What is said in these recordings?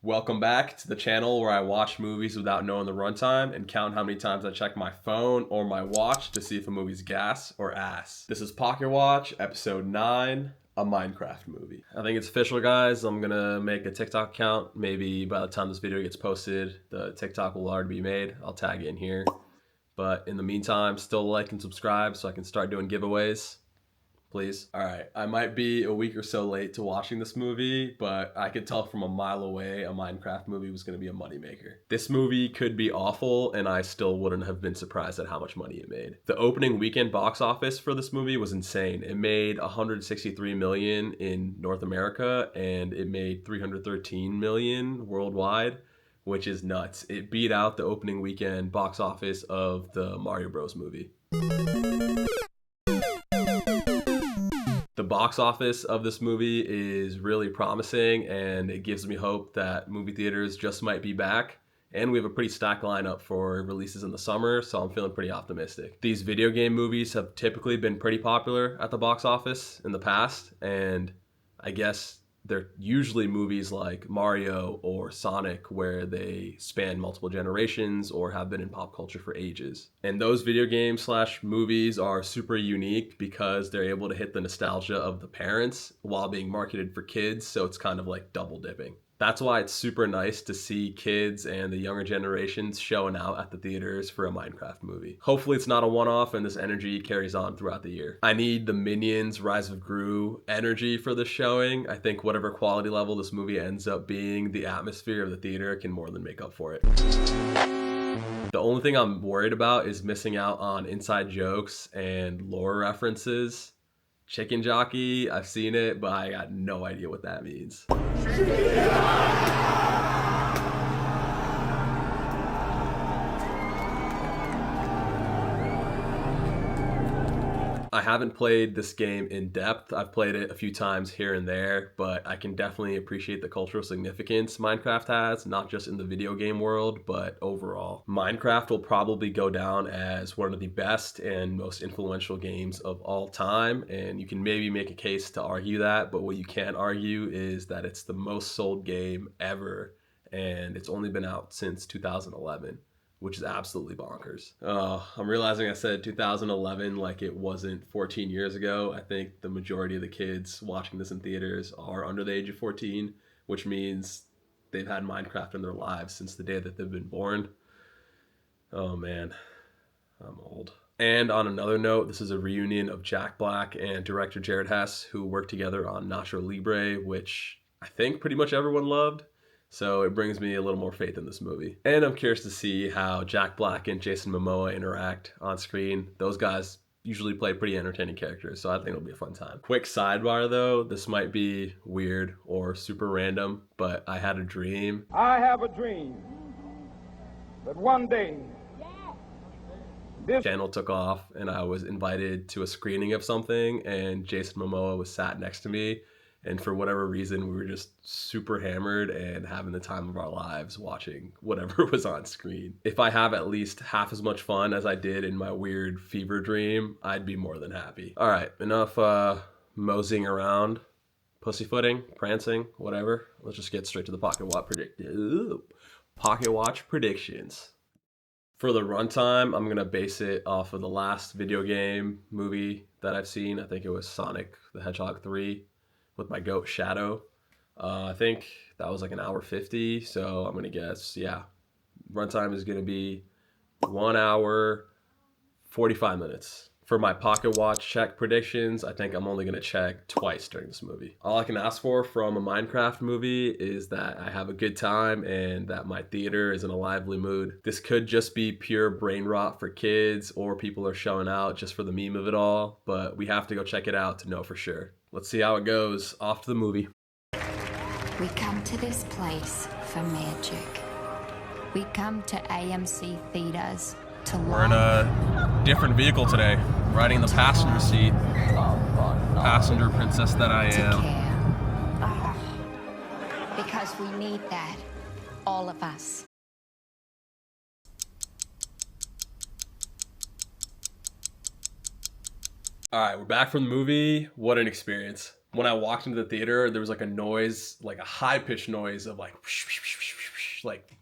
Welcome back to the channel where I watch movies without knowing the runtime and count how many times I check my phone or my watch to see if a movie's gas or ass. This is Pocket Watch, episode 9, a Minecraft movie. I think it's official, guys. I'm gonna make a TikTok account. Maybe by the time this video gets posted, the TikTok will already be made. I'll tag it in here. But in the meantime, still like and subscribe so I can start doing giveaways. Please. All right, I might be a week or so late to watching this movie, but I could tell from a mile away a Minecraft movie was going to be a moneymaker. This movie could be awful, and I still wouldn't have been surprised at how much money it made. The opening weekend box office for this movie was insane. It made $163 million in North America, and it made $313 million worldwide, which is nuts. It beat out the opening weekend box office of the Mario Bros. Movie. The box office of this movie is really promising, and it gives me hope that movie theaters just might be back. And we have a pretty stacked lineup for releases in the summer, so I'm feeling pretty optimistic. These video game movies have typically been pretty popular at the box office in the past, and I guess they're usually movies like Mario or Sonic where they span multiple generations or have been in pop culture for ages. And those video games / movies are super unique because they're able to hit the nostalgia of the parents while being marketed for kids, so it's kind of like double dipping. That's why it's super nice to see kids and the younger generations showing out at the theaters for a Minecraft movie. Hopefully it's not a one-off and this energy carries on throughout the year. I need the Minions Rise of Gru energy for this showing. I think whatever quality level this movie ends up being, the atmosphere of the theater can more than make up for it. The only thing I'm worried about is missing out on inside jokes and lore references. Chicken Jockey, I've seen it, but I got no idea what that means. I haven't played this game in depth. I've played it a few times here and there, but I can definitely appreciate the cultural significance Minecraft has, not just in the video game world, but overall. Minecraft will probably go down as one of the best and most influential games of all time, and you can maybe make a case to argue that, but what you can't argue is that it's the most sold game ever, and it's only been out since 2011. Which is absolutely bonkers. I'm realizing I said 2011 like it wasn't 14 years ago. I think the majority of the kids watching this in theaters are under the age of 14, which means they've had Minecraft in their lives since the day that they've been born. Oh man, I'm old. And on another note, this is a reunion of Jack Black and director Jared Hess, who worked together on Nacho Libre, which I think pretty much everyone loved. So it brings me a little more faith in this movie. And I'm curious to see how Jack Black and Jason Momoa interact on screen. Those guys usually play pretty entertaining characters, so I think it'll be a fun time. Quick sidebar though, this might be weird or super random, but I had a dream. I have a dream that one day this Channel took off and I was invited to a screening of something, and Jason Momoa was sat next to me. And for whatever reason, we were just super hammered and having the time of our lives watching whatever was on screen. If I have at least half as much fun as I did in my weird fever dream, I'd be more than happy. All right, enough moseying around, pussyfooting, prancing, whatever. Let's just get straight to the Pocket Watch predictions. For the runtime, I'm gonna base it off of the last video game movie that I've seen. I think it was Sonic the Hedgehog 3. With my goat Shadow. I think that was like an hour 50, so I'm gonna guess, yeah, runtime is gonna be 1 hour 45 minutes. For my Pocket Watch check predictions, I think I'm only gonna check twice during this movie. All I can ask for from a Minecraft movie is that I have a good time and that my theater is in a lively mood. This could just be pure brain rot for kids, or people are showing out just for the meme of it all, but we have to go check it out to know for sure. Let's see how it goes. Off to the movie. We come to this place for magic. We come to AMC theaters to We're in a different vehicle today, riding in the passenger seat. Passenger princess that I am. care. Because we need that, all of us. All right, we're back from the movie. What an experience. When I walked into the theater, there was like a noise, like a high-pitched noise of like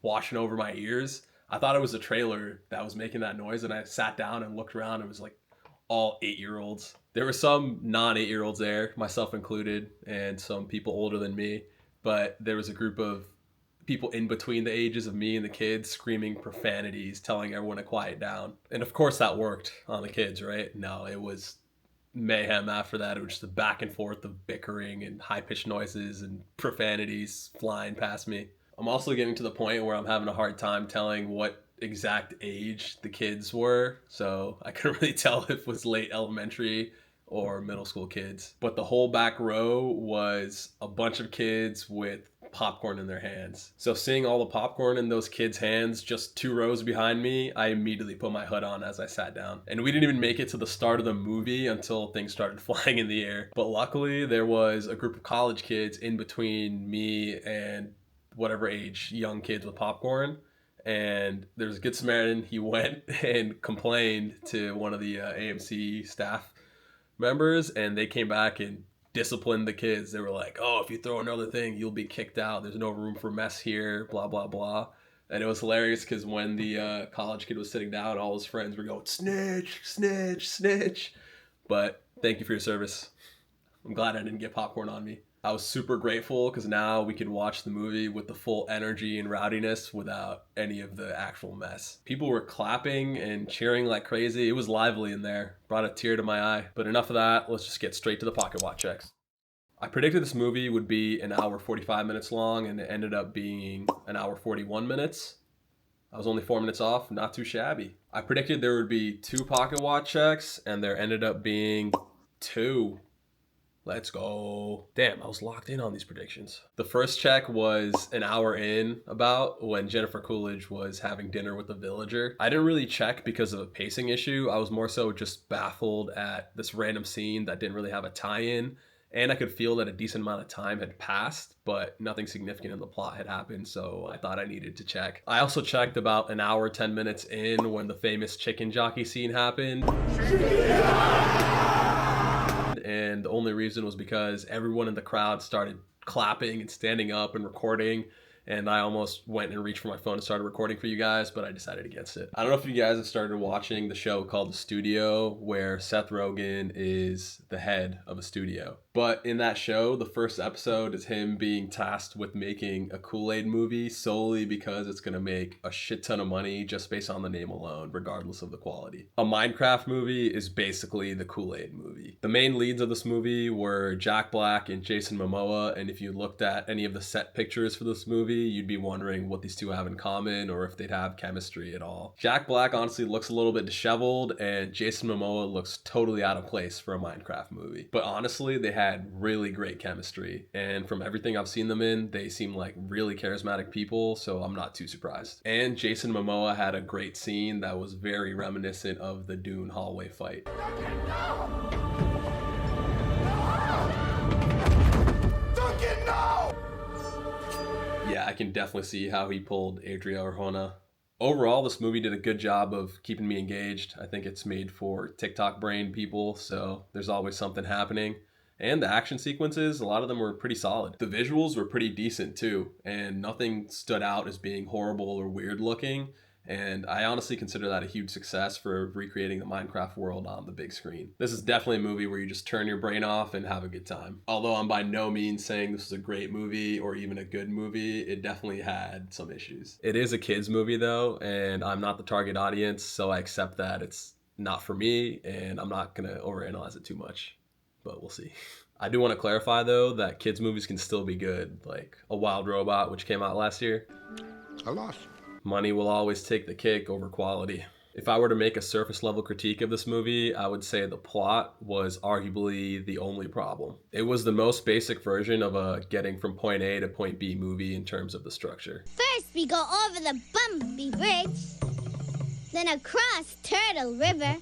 washing over my ears. I thought it was a trailer that was making that noise, and I sat down and looked around. It was like all 8-year-olds. There were some non-8-year-olds there, myself included, and some people older than me. But there was a group of people in between the ages of me and the kids screaming profanities, telling everyone to quiet down. And of course that worked on the kids, right? No, it was mayhem after that. It was just the back and forth of bickering and high-pitched noises and profanities flying past me. I'm also getting to the point where I'm having a hard time telling what exact age the kids were, so I couldn't really tell if it was late elementary or middle school kids. But the whole back row was a bunch of kids with popcorn in their hands. So seeing all the popcorn in those kids' hands just 2 rows behind me, I immediately put my hood on as I sat down. And we didn't even make it to the start of the movie until things started flying in the air. But luckily there was a group of college kids in between me and whatever age young kids with popcorn. And there was a good Samaritan. He went and complained to one of the AMC staff members, and they came back and disciplined the kids. They were like, oh, if you throw another thing, you'll be kicked out. There's no room for mess here, blah, blah, blah. And it was hilarious because when the college kid was sitting down, all his friends were going, snitch, snitch, snitch. But thank you for your service. I'm glad I didn't get popcorn on me. I was super grateful because now we could watch the movie with the full energy and rowdiness without any of the actual mess. People were clapping and cheering like crazy. It was lively in there. Brought a tear to my eye. But enough of that. Let's just get straight to the pocket watch checks. I predicted this movie would be an hour 45 minutes long, and it ended up being an hour 41 minutes. I was only 4 minutes off. Not too shabby. I predicted there would be 2 pocket watch checks, and there ended up being 2. Let's go. Damn, I was locked in on these predictions. The first check was an hour in about when Jennifer Coolidge was having dinner with a villager. I didn't really check because of a pacing issue. I was more so just baffled at this random scene that didn't really have a tie-in. And I could feel that a decent amount of time had passed, but nothing significant in the plot had happened, so I thought I needed to check. I also checked about an hour, 10 minutes in when the famous chicken jockey scene happened. And the only reason was because everyone in the crowd started clapping and standing up and recording, and I almost went and reached for my phone and started recording for you guys, but I decided against it. I don't know if you guys have started watching the show called The Studio, where Seth Rogen is the head of a studio. But in that show, the first episode is him being tasked with making a Kool-Aid movie solely because it's going to make a shit ton of money just based on the name alone, regardless of the quality. A Minecraft movie is basically the Kool-Aid movie. The main leads of this movie were Jack Black and Jason Momoa, and if you looked at any of the set pictures for this movie, you'd be wondering what these two have in common or if they'd have chemistry at all. Jack Black honestly looks a little bit disheveled, and Jason Momoa looks totally out of place for a Minecraft movie. But honestly, they had really great chemistry, and from everything I've seen them in, they seem like really charismatic people, so I'm not too surprised. And Jason Momoa had a great scene that was very reminiscent of the Dune hallway fight. Yeah, I can definitely see how he pulled Adria Arjona. Overall, this movie did a good job of keeping me engaged. I think it's made for TikTok brain people, so there's always something happening. And the action sequences, a lot of them were pretty solid. The visuals were pretty decent too, and nothing stood out as being horrible or weird looking. And I honestly consider that a huge success for recreating the Minecraft world on the big screen. This is definitely a movie where you just turn your brain off and have a good time. Although I'm by no means saying this is a great movie or even a good movie, it definitely had some issues. It is a kids movie though, and I'm not the target audience, so I accept that it's not for me, and I'm not gonna overanalyze it too much, but we'll see. I do want to clarify though that kids movies can still be good, like A Wild Robot, which came out last year. I lost. Money will always take the cake over quality. If I were to make a surface level critique of this movie, I would say the plot was arguably the only problem. It was the most basic version of a getting from point A to point B movie in terms of the structure. First we go over the Bumpy Bridge, then across Turtle River,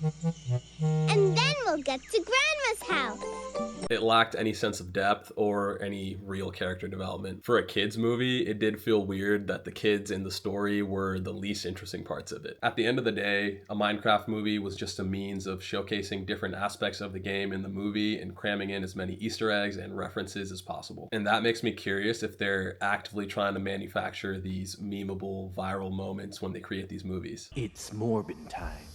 and then we'll get to Grandma's house. It lacked any sense of depth or any real character development. For a kids movie, it did feel weird that the kids in the story were the least interesting parts of it. At the end of the day, a Minecraft movie was just a means of showcasing different aspects of the game in the movie and cramming in as many Easter eggs and references as possible. And that makes me curious if they're actively trying to manufacture these memeable viral moments when they create these movies. It's Morbin time.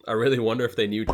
I really wonder if they knew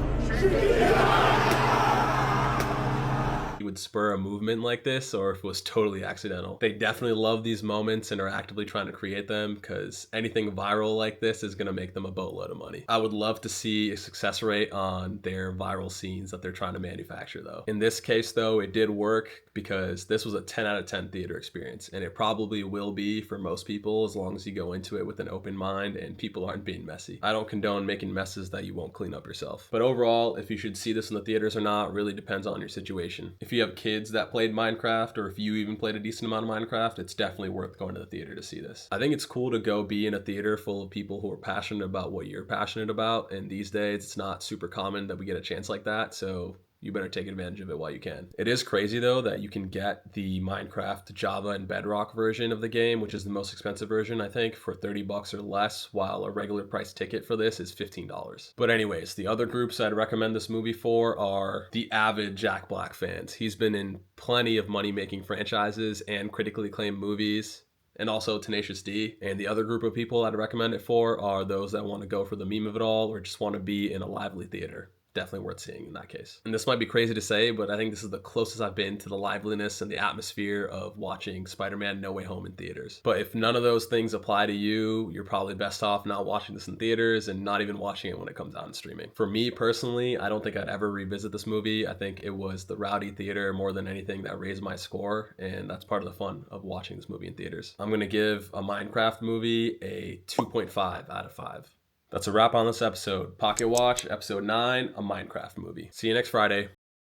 would spur a movement like this or if it was totally accidental. They definitely love these moments and are actively trying to create them because anything viral like this is going to make them a boatload of money. I would love to see a success rate on their viral scenes that they're trying to manufacture though. In this case though, it did work because this was a 10 out of 10 theater experience, and it probably will be for most people as long as you go into it with an open mind and people aren't being messy. I don't condone making messes that you won't clean up yourself. But overall, if you should see this in the theaters or not really depends on your situation. If you have kids that played Minecraft, or if you even played a decent amount of Minecraft, it's definitely worth going to the theater to see this. I think it's cool to go be in a theater full of people who are passionate about what you're passionate about, and these days it's not super common that we get a chance like that, so you better take advantage of it while you can. It is crazy though that you can get the Minecraft Java and Bedrock version of the game, which is the most expensive version I think, for 30 bucks or less, while a regular price ticket for this is $15. But anyways, the other groups I'd recommend this movie for are the avid Jack Black fans. He's been in plenty of money-making franchises and critically acclaimed movies, and also Tenacious D. And the other group of people I'd recommend it for are those that want to go for the meme of it all or just want to be in a lively theater. Definitely worth seeing in that case. And this might be crazy to say, but I think this is the closest I've been to the liveliness and the atmosphere of watching Spider-Man No Way Home in theaters. But if none of those things apply to you, you're probably best off not watching this in theaters and not even watching it when it comes out in streaming. For me personally, I don't think I'd ever revisit this movie. I think it was the rowdy theater more than anything that raised my score, and that's part of the fun of watching this movie in theaters. I'm gonna give a Minecraft movie a 2.5 out of 5. That's a wrap on this episode. Pocket Watch, episode 9, a Minecraft movie. See you next Friday.